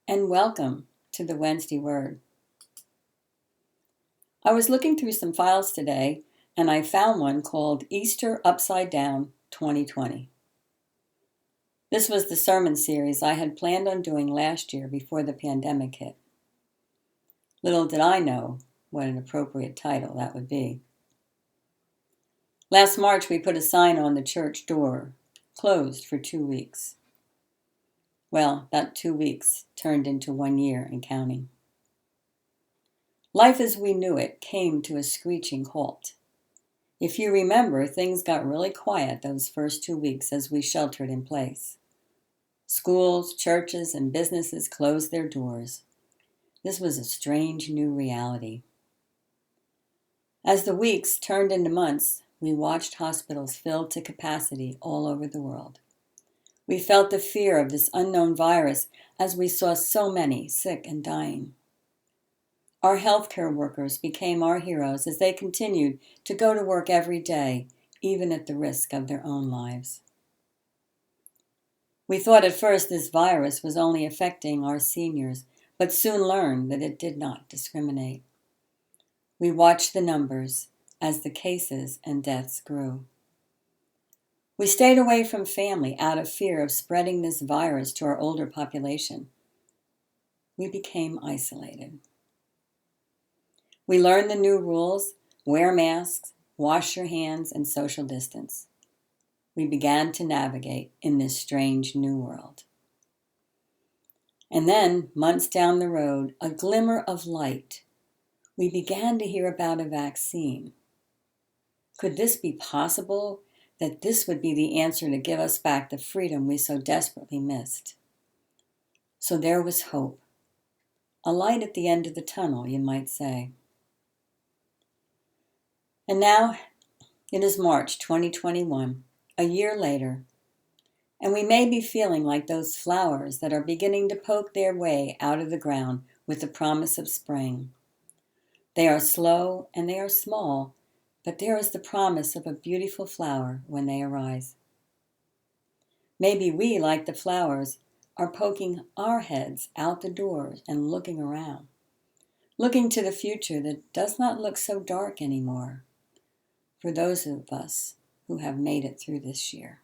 and welcome to the Wednesday Word. I was looking through some files today and I found one called Easter Upside Down 2020. This was the sermon series I had planned on doing last year before the pandemic hit. Little did I know what an appropriate title that would be. Last March we put a sign on the church door, closed for 2 weeks. Well, that 2 weeks turned into 1 year and counting. Life as we knew it came to a screeching halt. If you remember, things got really quiet those first 2 weeks as we sheltered in place. Schools, churches, and businesses closed their doors. This was a strange new reality. As the weeks turned into months, we watched hospitals filled to capacity all over the world. We felt the fear of this unknown virus as we saw so many sick and dying. Our healthcare workers became our heroes as they continued to go to work every day, even at the risk of their own lives. We thought at first this virus was only affecting our seniors, but soon learned that it did not discriminate. We watched the numbers as the cases and deaths grew. We stayed away from family out of fear of spreading this virus to our older population. We became isolated. We learned the new rules: wear masks, wash your hands, and social distance. We began to navigate in this strange new world. And then, months down the road, a glimmer of light. We began to hear about a vaccine. Could this be possible, that this would be the answer to give us back the freedom we so desperately missed? So there was hope. A light at the end of the tunnel, you might say. And now, it is March 2021, a year later, and we may be feeling like those flowers that are beginning to poke their way out of the ground with the promise of spring. They are slow and they are small, but there is the promise of a beautiful flower when they arise. Maybe we, like the flowers, are poking our heads out the doors and looking around, looking to the future that does not look so dark anymore for those of us who have made it through this year.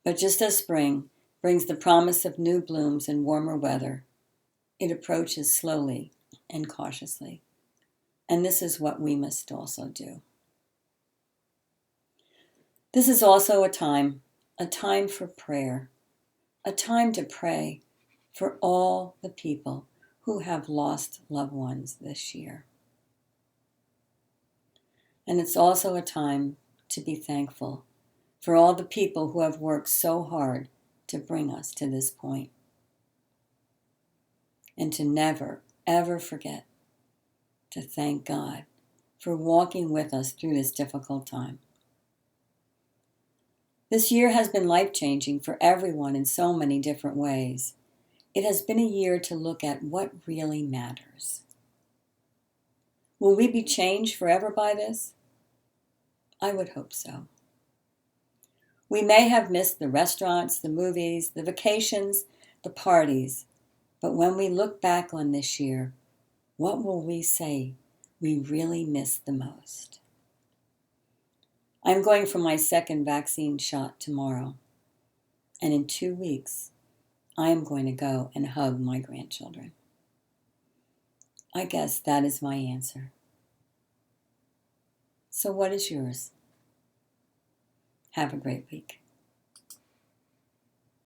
But just as spring brings the promise of new blooms and warmer weather, it approaches slowly and cautiously. And this is what we must also do. This is also a time for prayer, a time to pray for all the people who have lost loved ones this year. And it's also a time to be thankful for all the people who have worked so hard to bring us to this point. And to never, ever forget to thank God for walking with us through this difficult time. This year has been life-changing for everyone in so many different ways. It has been a year to look at what really matters. Will we be changed forever by this? I would hope so. We may have missed the restaurants, the movies, the vacations, the parties, but when we look back on this year, what will we say we really missed the most? I'm going for my second vaccine shot tomorrow, and in 2 weeks, I am going to go and hug my grandchildren. I guess that is my answer. So what is yours? Have a great week.